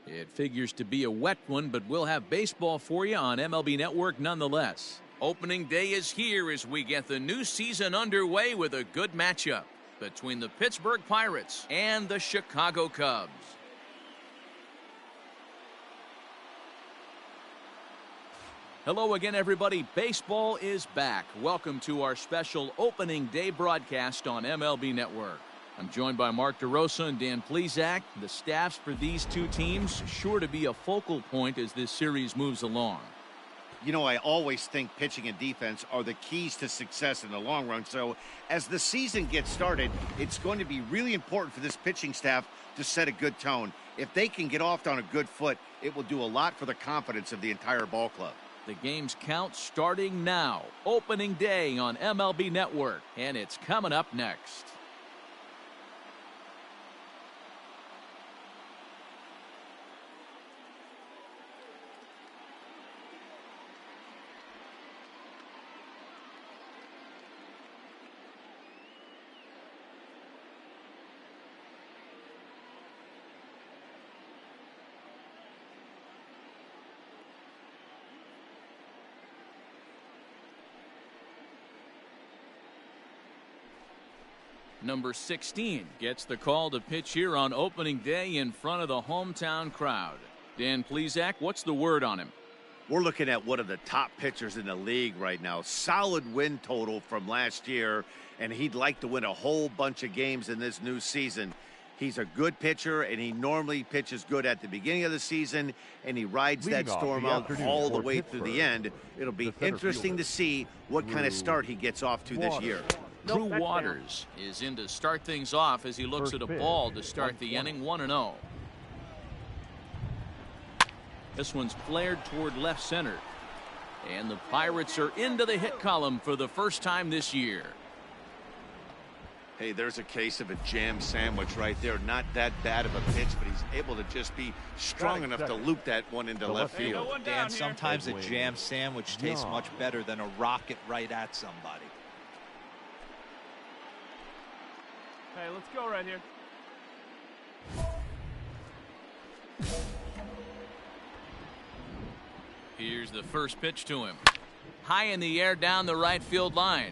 It figures to be a wet one, but we'll have baseball for you on MLB Network nonetheless. Opening day is here as we get the new season underway with a good matchup between the Pittsburgh Pirates and the Chicago Cubs. Hello again, everybody. Baseball is back. Welcome to our special opening day broadcast on MLB Network. I'm joined by Mark DeRosa and Dan Plesac. The staffs for these two teams sure to be a focal point as this series moves along. You know, I always think pitching and defense are the keys to success in the long run. So as the season gets started, it's going to be really important for this pitching staff to set a good tone. If they can get off on a good foot, it will do a lot for the confidence of the entire ball club. The game's count starting now. Opening day on MLB Network, and it's coming up next. Number 16 gets the call to pitch here on opening day in front of the hometown crowd. Dan Plesac, what's the word on him? We're looking at one of the top pitchers in the league right now. Solid win total from last year, and he'd like to win a whole bunch of games in this new season. He's a good pitcher, and he normally pitches good at the beginning of the season, and he rides that storm out all the way through the end. It'll be interesting to see what kind of start he gets off to this year. Drew Waters is in to start things off as he looks at a ball to start the inning 1-0. This one's flared toward left center. And the Pirates are into the hit column for the first time this year. Hey, there's a case of a jam sandwich right there. Not that bad of a pitch, but he's able to just be strong enough to loop that one into left field. Dan, sometimes a jam sandwich tastes much better than a rocket right at somebody. Hey, let's go right here. Here's the first pitch to him. High in the air down the right field line.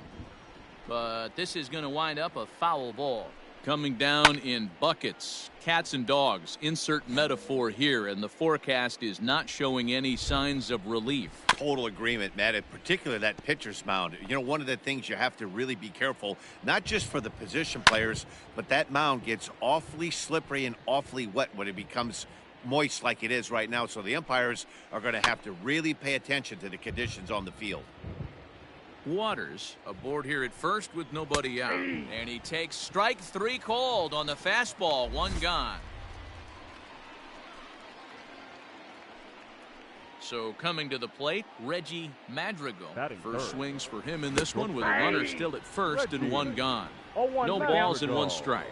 But this is going to wind up a foul ball. Coming down in buckets. Cats and dogs. Insert metaphor here, and the forecast is not showing any signs of relief. Total agreement, Matt, in particular that pitcher's mound. You know, one of the things you have to really be careful, not just for the position players, but that mound gets awfully slippery and awfully wet when it becomes moist like it is right now. So the umpires are going to have to really pay attention to the conditions on the field. Waters aboard here at first with nobody out. And he takes strike three called on the fastball. One gone. So coming to the plate, Reggie Madrigal. First swings for him in this one with a runner still at first and one gone. No balls and one strike.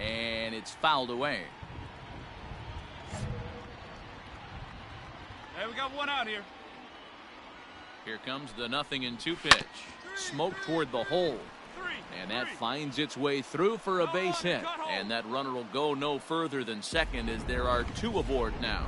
And it's fouled away. Hey, we got one out here. Here comes the 0-2 pitch. Smoke toward the hole. And that finds its way through for a base hit. And that runner will go no further than second as there are two aboard now.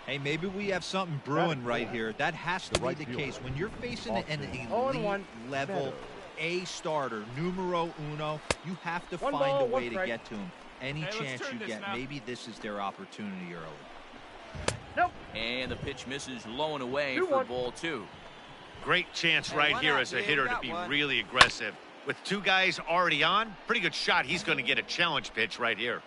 Hey, maybe we have something brewing right here. That has to be the case. When you're facing an elite level A starter, numero uno, you have to find a way to get to him. Any chance you get, maybe this is their opportunity early. Nope. And the pitch misses low and away for ball two. Great chance right here as a hitter to be really aggressive. With two guys already on, pretty good shot. He's going to get a challenge pitch right here.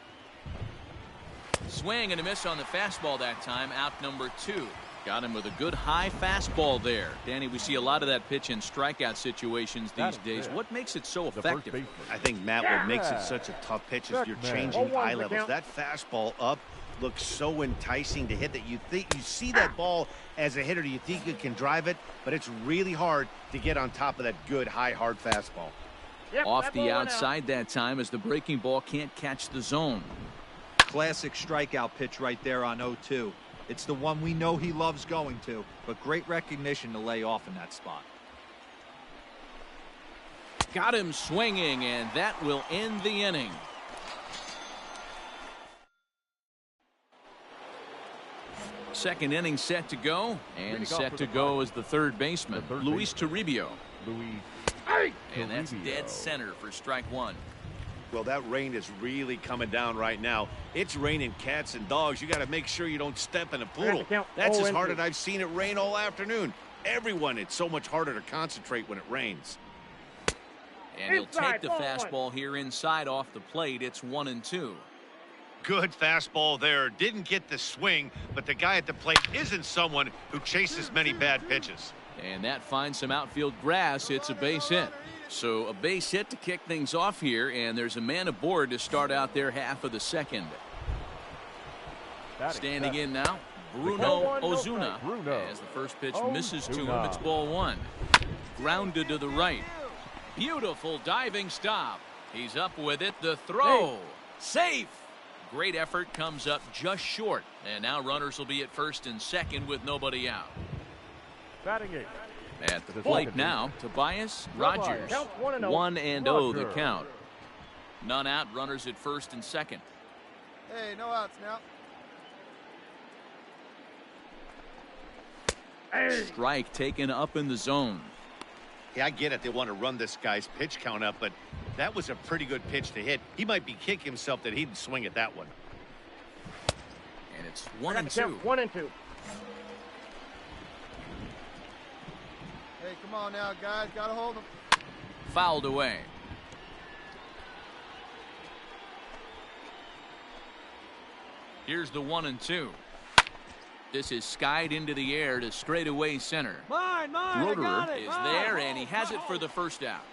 Swing and a miss on the fastball that time. Out number two. Got him with a good high fastball there. Danny, we see a lot of that pitch in strikeout situations these days. What makes it so effective? I think, Matt, what makes it such a tough pitch is you're changing eye levels. That fastball up looks so enticing to hit that you see that ball as a hitter, you think you can drive it, but it's really hard to get on top of that good high hard fastball. Off the outside that time as the breaking ball can't catch the zone. Classic strikeout pitch right there on 0-2. It's the one we know he loves going to, but great recognition to lay off in that spot. Got him swinging, and that will end the inning. Second inning set to go, and set to go is the third baseman, Luis Toribio. And that's dead center for strike one. Well, that rain is really coming down right now. It's raining cats and dogs. You got to make sure you don't step in a poodle. That's as hard as I've seen it rain all afternoon. Everyone, it's so much harder to concentrate when it rains. And he'll take the fastball here inside off the plate. It's 1-2. Good fastball there. Didn't get the swing, but the guy at the plate isn't someone who chases many bad pitches. And that finds some outfield grass. It's a base hit. So a base hit to kick things off here, and there's a man aboard to start out their half of the second. Standing in now, Bruno Ozuna. As the first pitch misses to him, it's ball one. Grounded to the right. Beautiful diving stop. He's up with it. The throw. Safe. Great effort, comes up just short. And now runners will be at first and second with nobody out. Batting eight. At the plate now, Tobias Rogers. 1-0 the count. None out, runners at first and second. Hey, no outs now. Strike taken up in the zone. Yeah, I get it. They want to run this guy's pitch count up, but that was a pretty good pitch to hit. He might be kicking himself that he didn't swing at that one. And it's 1-2. 1-2. Hey, come on now, guys. Gotta hold him. Fouled away. Here's the 1-2. This is skied into the air to straightaway center. Mine, Roederer is there, and he has it for the first out.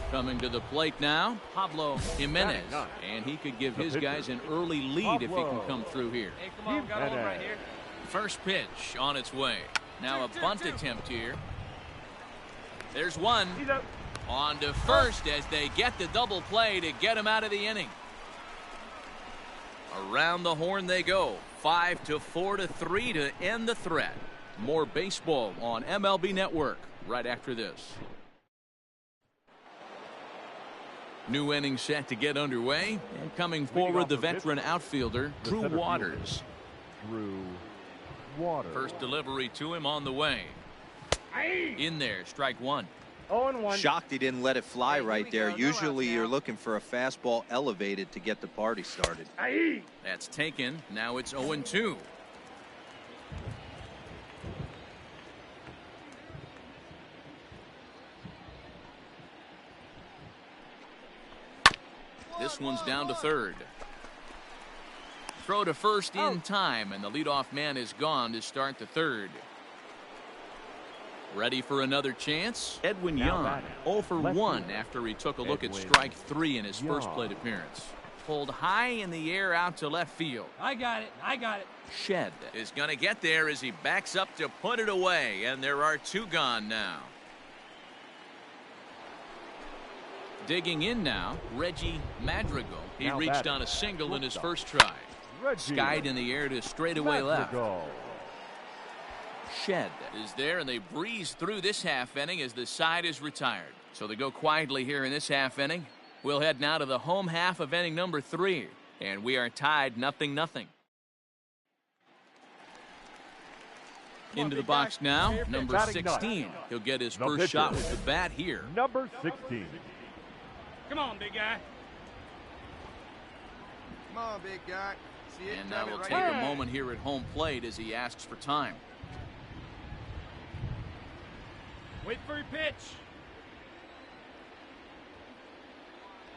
Coming to the plate now, Pablo Jimenez. And he could give his guys an early lead if he can come through here. Hey, come on, got hold right here. First pitch on its way. Now a bunt attempt here. There's one. On to first as they get the double play to get him out of the inning. Around the horn they go. 5-4-3 to end the threat. More baseball on MLB Network right after this. New inning set to get underway. And coming forward, the veteran outfielder, Drew Waters. First delivery to him on the way. In there, strike one. 0-1. Shocked he didn't let it fly right there. Usually you're looking for a fastball elevated to get the party started. That's taken. Now it's 0-2. This one's down to third. Throw to first in time, and the leadoff man is gone to start the third. Ready for another chance? Edwin Young, 0 for 1 after he took a look at strike three in his first plate appearance. Pulled high in the air out to left field. I got it. Shed is going to get there as he backs up to put it away, and there are two gone now. Digging in now, Reggie Madrigal. He reached on a single in his first try. Skied in the air to straightaway left. Shed is there, and they breeze through this half inning as the side is retired. So they go quietly here in this half inning. We'll head now to the home half of inning number 3, and we are tied 0-0. Into the box now, number 16. He'll get his first shot with the bat here. Number 16. Come on, big guy. Come on, big guy. See it? And now we'll right take here. a moment here at home plate as he asks for time. Wait for your pitch.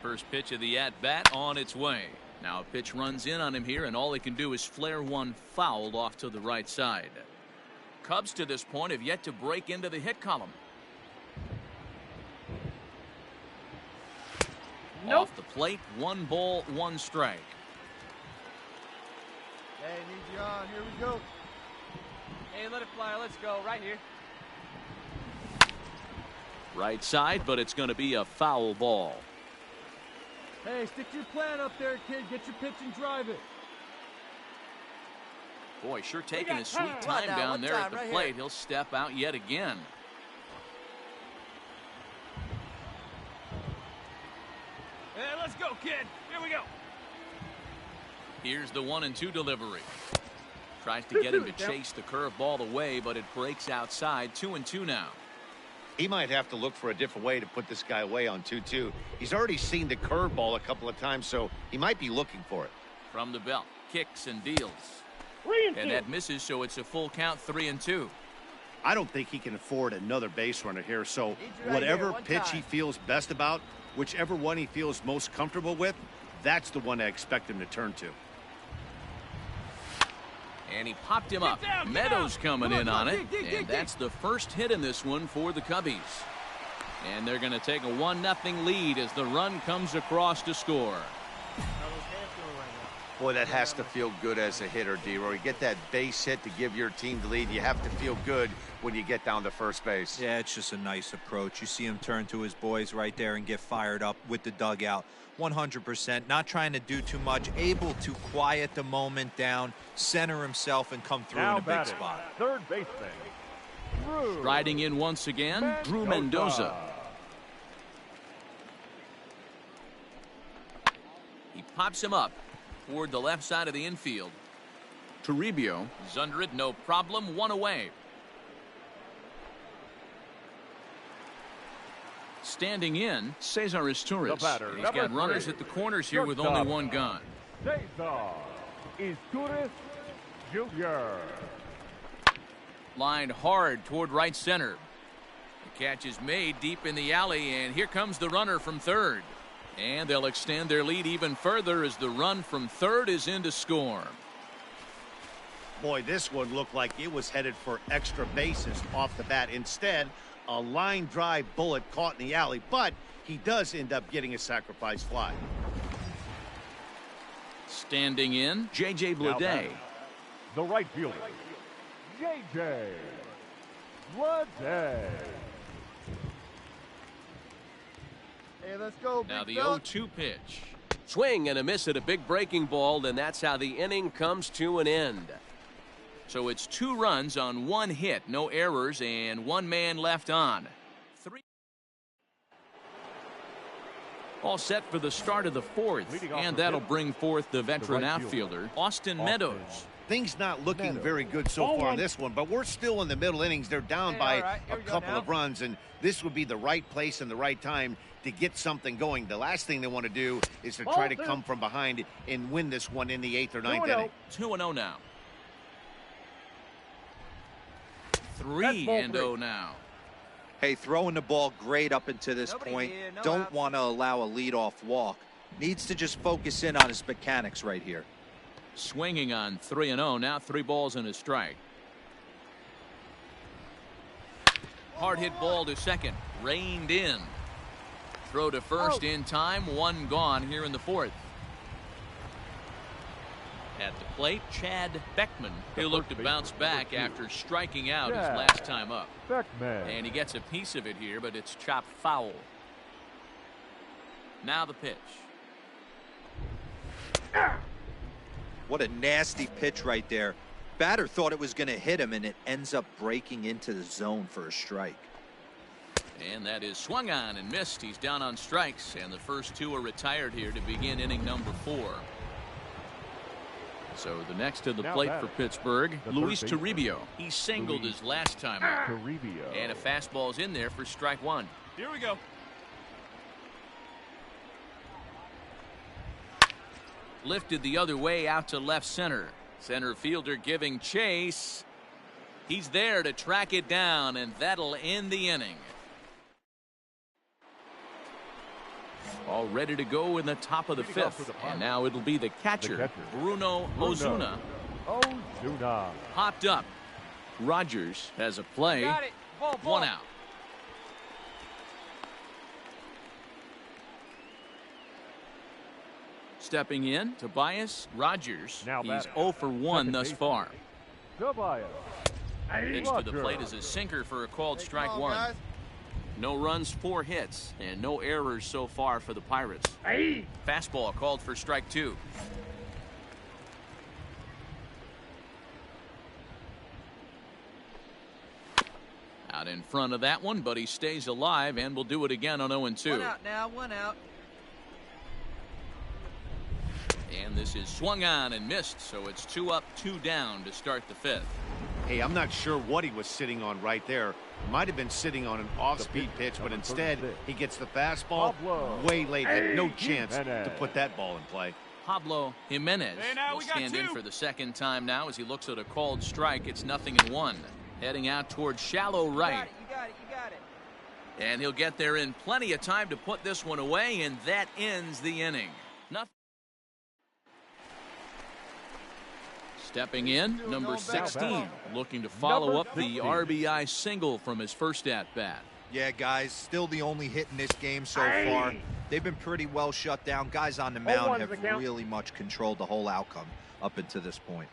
First pitch of the at-bat on its way. Now a pitch runs in on him here, and all he can do is flare one fouled off to the right side. Cubs to this point have yet to break into the hit column. Off the plate, 1 ball, 1 strike. Hey, need you on. Here we go. Hey, let it fly. Let's go. Right here. Right side, but it's going to be a foul ball. Hey, stick to your plan up there, kid. Get your pitch and drive it. Boy, sure taking his sweet time down there at the plate. He'll step out yet again. Hey, let's go, kid. Here we go. Here's the 1-2 delivery. Tries to get him to chase the curveball away, but it breaks outside. 2-2 now. He might have to look for a different way to put this guy away on 2-2. He's already seen the curveball a couple of times, so he might be looking for it. From the belt, kicks and deals. And that misses, so it's a full count. 3-2. I don't think he can afford another base runner here, so whatever pitch he feels best about, whichever one he feels most comfortable with, that's the one I expect him to turn to. And he popped him up. Meadows coming in on it. And that's the first hit in this one for the Cubbies. And they're going to take a 1-0 lead as the run comes across to score. Boy, that has to feel good as a hitter, D-Roy. You get that base hit to give your team the lead. You have to feel good when you get down to first base. Yeah, it's just a nice approach. You see him turn to his boys right there and get fired up with the dugout. 100%, not trying to do too much, able to quiet the moment down, center himself, and come through in a big spot. Third baseman, Riding in once again, Drew Mendoza. He pops him up toward the left side of the infield. Toribio is under it, no problem, one away. Standing in, Cesar Izturis. He's got runners at the corners here with only one gone. Cesar Izturis Jr. Lined hard toward right center. The catch is made deep in the alley, and here comes the runner from third. And they'll extend their lead even further as the run from third is in to score. Boy, this one looked like it was headed for extra bases off the bat. Instead, a line drive bullet caught in the alley, but he does end up getting a sacrifice fly. Standing in, J.J. Bleday. The right fielder, J.J. Bleday. Hey, let's go. Now the big fella. 0-2 pitch. Swing and a miss at a big breaking ball, and that's how the inning comes to an end. So it's 2 runs on 1 hit, no errors, and 1 man left on. 3. All set for the start of the 4th, and that'll bring forth the veteran outfielder, Austin Meadows. Things not looking very good so far in this one, but we're still in the middle innings. They're down by a couple of runs, and this would be the right place and the right time to get something going. The last thing they want to do is to try to come from behind and win this one in the 8th or 9th inning. 2-0 now. 3-0 now. Hey, throwing the ball great up into this point. Don't want to allow a leadoff walk. Needs to just focus in on his mechanics right here. Swinging on 3-0. Now 3 balls and a strike. Hard hit ball to second. Reined in. Throw to first in time. 1 gone here in the 4th. At the plate, Chad Beckman. He'll look to bounce back after striking out his last time up. And he gets a piece of it here, but it's chopped foul. Now the pitch. What a nasty pitch right there. Batter thought it was going to hit him, and it ends up breaking into the zone for a strike. And that is swung on and missed. He's down on strikes, and the first 2 are retired here to begin inning number 4. So the next to the plate for Pittsburgh, Luis Toribio. He singled his last time up. And a fastball's in there for strike 1. Here we go. Lifted the other way out to left center. Center fielder giving chase. He's there to track it down, and that'll end the inning. All ready to go in the top of the 5th. And now it'll be the catcher, Bruno Ozuna. Popped up. Rogers has a play. Got it. Ball. 1 out. Stepping in, Tobias Rogers. He's 0 for 1 thus far. Pitch to the plate is a sinker for a called strike 1. Guys. No runs, 4 hits, and no errors so far for the Pirates. Fastball called for strike 2. Out in front of that one, but he stays alive and will do it again on 0-2. 1 out now, 1 out. And And this is swung on and missed, so it's 2 up, 2 down to start the 5th. Hey, I'm not sure what he was sitting on right there. Might have been sitting on an off-speed pitch, but instead he gets the fastball way late. Had no chance to put that ball in play. Pablo Jimenez will stand in for the second time now as he looks at a called strike. It's 0-1. Heading out towards shallow right. You got it. And he'll get there in plenty of time to put this one away, and that ends the inning. Nothing. Stepping in, number 16, looking to follow up the RBI single from his first at-bat. Yeah, guys, still the only hit in this game so far. They've been pretty well shut down. Guys on the mound have really much controlled the whole outcome up until this point.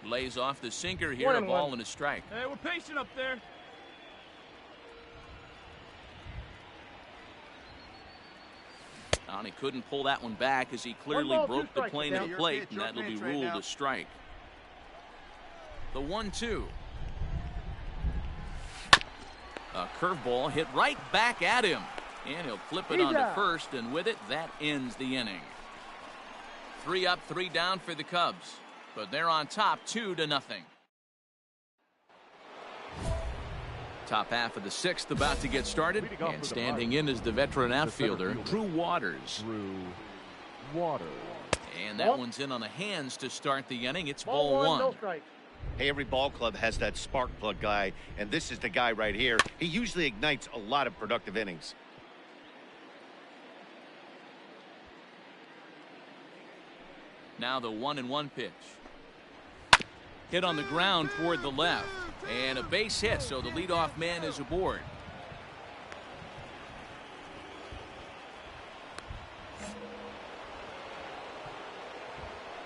Lays off the sinker here, a ball and a strike. Hey, we're patient up there. And he couldn't pull that one back as he clearly broke the plane of the plate, and that'll be ruled a strike. The 1-2. A curveball hit right back at him, and he'll flip it onto first, and with it, that ends the inning. 3 up, 3 down for the Cubs, but they're on top 2-0. Top half of the 6th about to get started, and standing in is the veteran outfielder, Drew Waters. And that one's in on the hands to start the inning. It's ball 1. Hey, every ball club has that spark plug guy, and this is the guy right here. He usually ignites a lot of productive innings. Now the 1-1 pitch. Hit on the ground toward the left. And a base hit, so the leadoff man is aboard.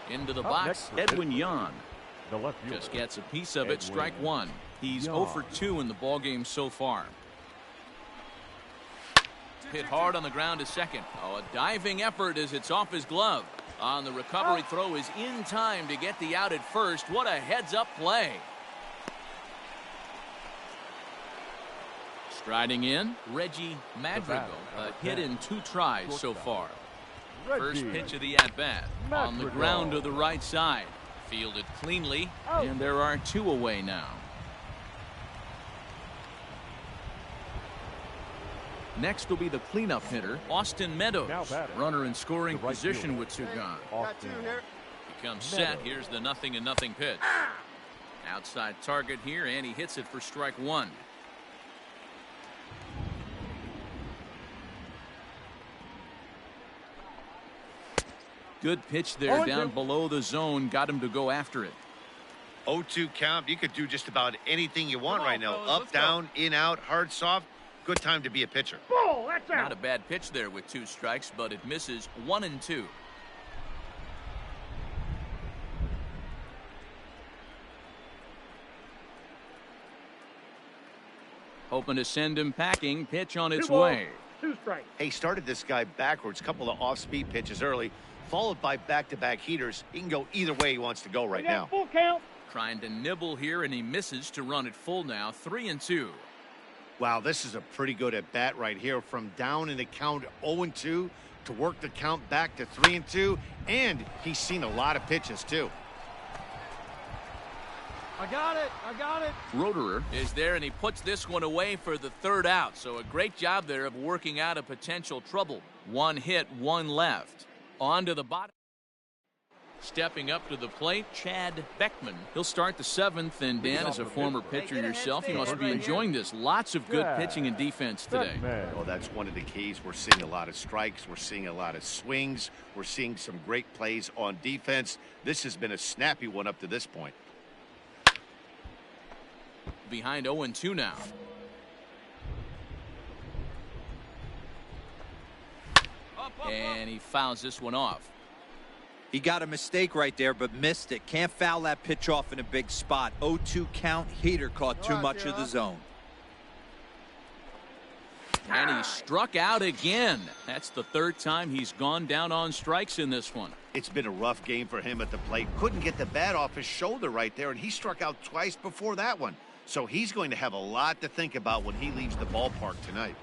Into the box, Edwin Yan. Just gets a piece of it, strike 1. He's 0 for 2 in the ballgame so far. Hit hard on the ground to second. Oh, a diving effort as it's off his glove. On the recovery throw is in time to get the out at first. What a heads-up play. Striding in, Reggie Madrigal, a hit in 2 tries so far. First pitch of the at-bat, on the ground to the right side. Fielded cleanly, and there are 2 away now. Next will be the cleanup hitter, Austin Meadows. Runner in scoring position with 2 gone. He comes set. Here's the 0-0 pitch. Outside target here, and he hits it for strike 1. Good pitch there down below the zone. Got him to go after it. 0-2 count. You could do just about anything you want right now. Up, down, in, out, hard, soft. Good time to be a pitcher. Not a bad pitch there with 2 strikes, but it misses 1-2. Hoping to send him packing. Pitch on its way. 2 strikes. Hey, started this guy backwards. Couple of off-speed pitches early, followed by back-to-back heaters. He can go either way he wants to go right now. Full count. Trying to nibble here, and he misses to run it full now. 3-2. Wow, this is a pretty good at-bat right here. From down in the count 0-2 to work the count back to 3-2. And he's seen a lot of pitches, too. I got it. Roederer is there, and he puts this one away for the 3rd out. So a great job there of working out a potential trouble. 1 hit, 1 left. On to the bottom. Stepping up to the plate, Chad Beckman. He'll start the 7th, and Dan, as a former pitcher yourself, you must be enjoying this. Lots of good pitching and defense today. Well, that's one of the keys. We're seeing a lot of strikes. We're seeing a lot of swings. We're seeing some great plays on defense. This has been a snappy one up to this point. Behind 0-2 now. And he fouls this one off. He got a mistake right there, but missed it. Can't foul that pitch off in a big spot. 0-2 count. Heater caught too much of the zone. And he struck out again. That's the 3rd time he's gone down on strikes in this one. It's been a rough game for him at the plate. Couldn't get the bat off his shoulder right there, and he struck out twice before that one. So he's going to have a lot to think about when he leaves the ballpark tonight.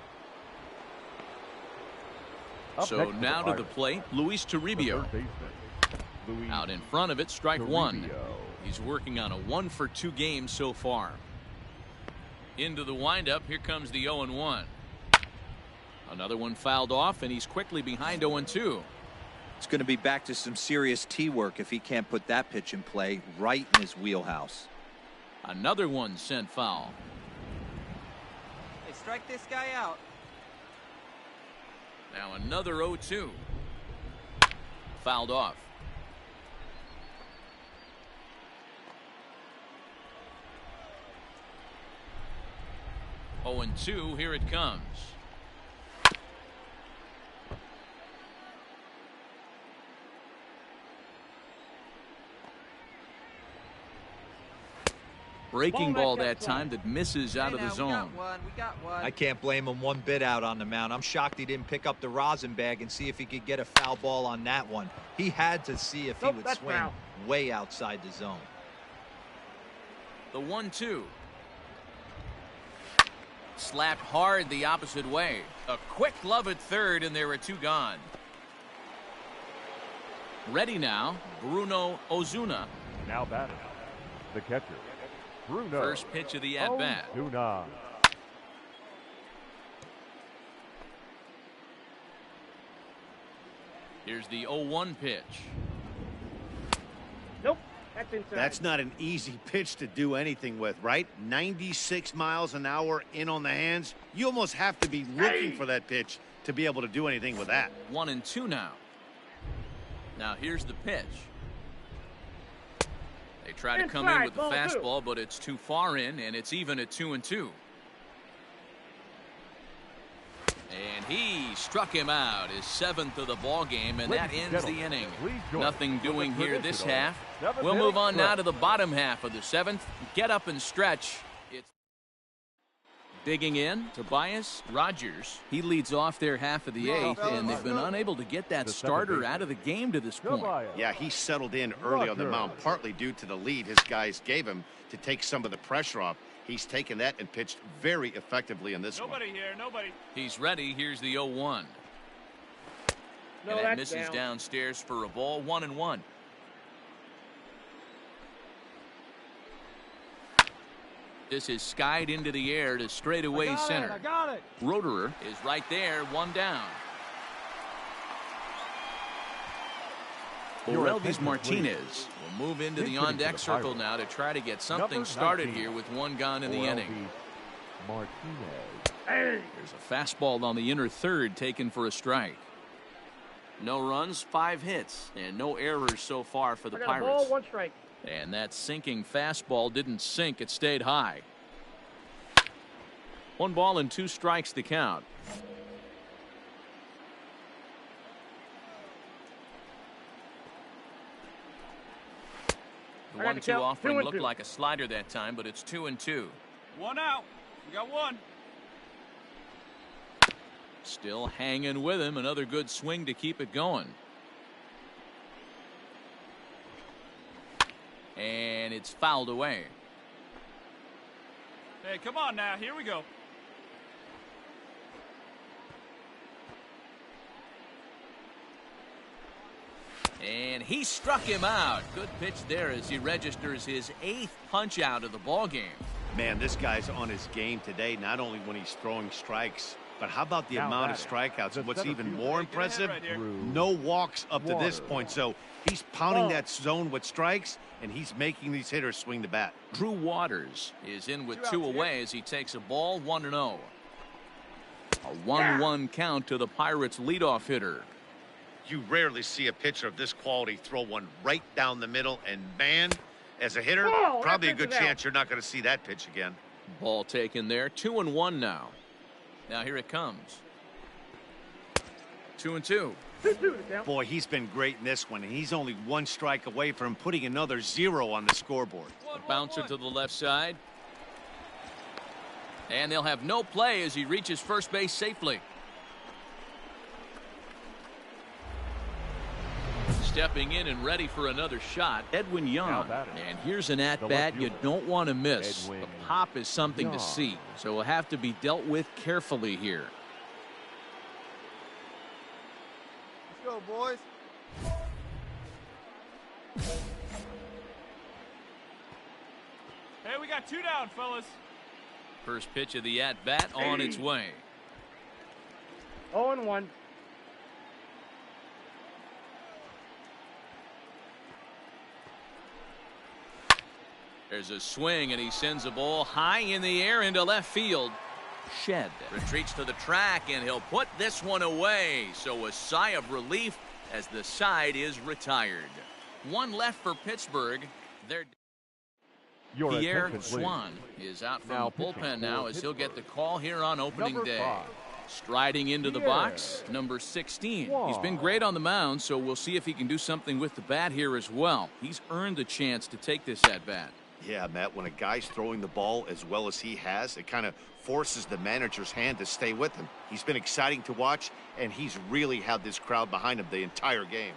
So now to the plate, Luis Toribio. Out in front of it, strike one. He's working on a 1-for-2 game so far. Into the windup, here comes the 0-1. Another one fouled off, and he's quickly behind 0-2. It's going to be back to some serious tee work if he can't put that pitch in play right in his wheelhouse. Another one sent foul. Hey, strike this guy out. Now another 0-2. Fouled off. Oh, and 2, here it comes. Breaking ball that time that misses out of the zone. We got one. I can't blame him one bit out on the mound. I'm shocked he didn't pick up the rosin bag and see if he could get a foul ball on that one. He had to see if he would swing way outside the zone. The 1-2. Slapped hard the opposite way. A quick glove at third, and there are 2 gone. Ready now, Bruno Ozuna. Now batting, the catcher, Bruno. First pitch of the at-bat. Ozuna. Here's the 0-1 pitch. Nope. That's inside. That's not an easy pitch to do anything with, right? 96 miles an hour in on the hands. You almost have to be looking for that pitch to be able to do anything with that. 1-2 now. Now here's the pitch. They try to come in with the fastball, but it's too far in, and it's even at 2-2. And he struck him out, his 7th of the ball game, and that ends the inning. Nothing doing here this half. We'll move on now to the bottom half of the 7th. Get up and stretch. It's digging in, Tobias Rogers. He leads off their half of the 8th, and they've been unable to get that starter out of the game to this point. Yeah, he settled in early on the mound, partly due to the lead his guys gave him to take some of the pressure off. He's taken that and pitched very effectively in this one. Nobody here, nobody. He's ready. Here's the 0-1. And that misses downstairs for a ball. 1-1. This is skied into the air to straightaway center. I got it. Roederer is right there, 1 down. Orelvis Martinez will move into the on-deck circle now to try to get something started here with 1 gone in the inning. There's a fastball on the inner third taken for a strike. No runs, 5 hits, and no errors so far for the Pirates. Ball, 1 strike. And that sinking fastball didn't sink, it stayed high. 1 ball and 2 strikes to count. The 1-2 offering looked like a slider that time, but it's 2-2. 1 out. We got 1. Still hanging with him. Another good swing to keep it going. And it's fouled away. Hey, come on now. Here we go. And he struck him out. Good pitch there as he registers his 8th punch out of the ball game. Man, this guy's on his game today, not only when he's throwing strikes, but how about the amount of strikeouts? And what's even more impressive, no walks up to this point. So he's pounding that zone with strikes, and he's making these hitters swing the bat. Drew Waters is in with 2 away as he takes a ball, 1-0. A 1-1 count to the Pirates' leadoff hitter. You rarely see a pitcher of this quality throw one right down the middle, and man, as a hitter, probably a good chance you're not going to see that pitch again. Ball taken there, 2-1 now. Now here it comes. 2-2. Boy, he's been great in this one, and he's only 1 strike away from putting another 0 on the scoreboard. A bouncer to the left side. And they'll have no play as he reaches first base safely. Stepping in and ready for another shot, Edwin Young. And here's an at-bat you don't want to miss. The pop is something to see, so will have to be dealt with carefully here. go, boys. Hey, we got 2 down, fellas. First pitch of the at-bat on its way. 0-1. There's a swing, and he sends a ball high in the air into left field. Shed retreats to the track, and he'll put this one away. So a sigh of relief as the side is retired. One left for Pittsburgh. Pierre Swan is out from the bullpen now as he'll get the call here on opening day. Striding into the box, number 16. He's been great on the mound, so we'll see if he can do something with the bat here as well. He's earned a chance to take this at-bat. Yeah, Matt, when a guy's throwing the ball as well as he has, it kind of forces the manager's hand to stay with him. He's been exciting to watch, and he's really had this crowd behind him the entire game.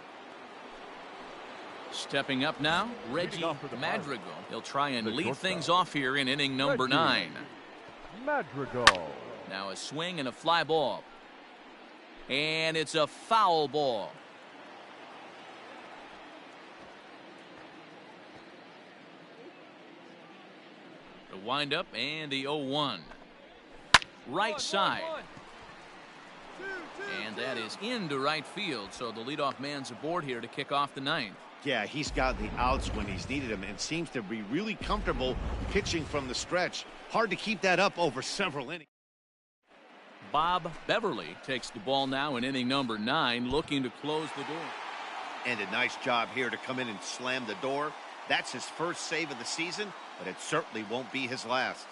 Stepping up now, Reggie Madrigal. He'll try and lead things off here in inning number 9. Madrigal. Now a swing and a fly ball. And it's a foul ball. The windup and the 0-1. Right side. And that is into right field, so the leadoff man's aboard here to kick off the 9th. Yeah, he's gotten the outs when he's needed them and seems to be really comfortable pitching from the stretch. Hard to keep that up over several innings. Bob Beverly takes the ball now in inning number 9, looking to close the door. And a nice job here to come in and slam the door. That's his first save of the season, but it certainly won't be his last.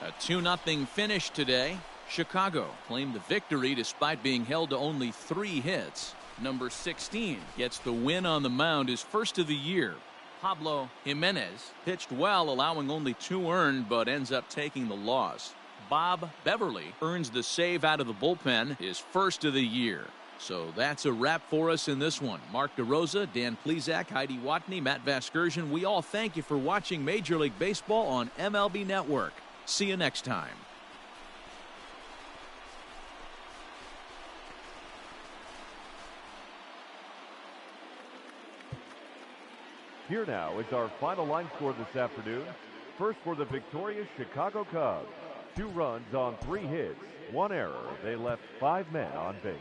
A 2-0 finish today. Chicago claimed the victory despite being held to only 3 hits. Number 16 gets the win on the mound, his first of the year. Pablo Jimenez pitched well, allowing only 2 earned, but ends up taking the loss. Bob Beverly earns the save out of the bullpen, his first of the year. So that's a wrap for us in this one. Mark DeRosa, Dan Plesac, Heidi Watney, Matt Vasgersian, we all thank you for watching Major League Baseball on MLB Network. See you next time. Here now is our final line score this afternoon. First for the victorious Chicago Cubs. 2 runs on 3 hits, 1 error. They left 5 men on base.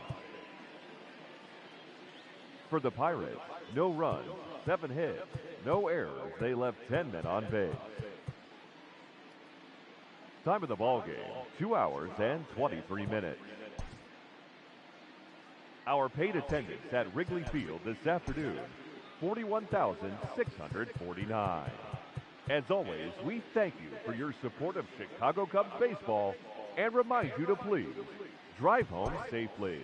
For the Pirates, no runs, 7 hits, no errors. They left 10 men on base. Time of the ball game, 2 hours and 23 minutes. Our paid attendance at Wrigley Field this afternoon, 41,649. As always, we thank you for your support of Chicago Cubs baseball and remind you to please drive home safely.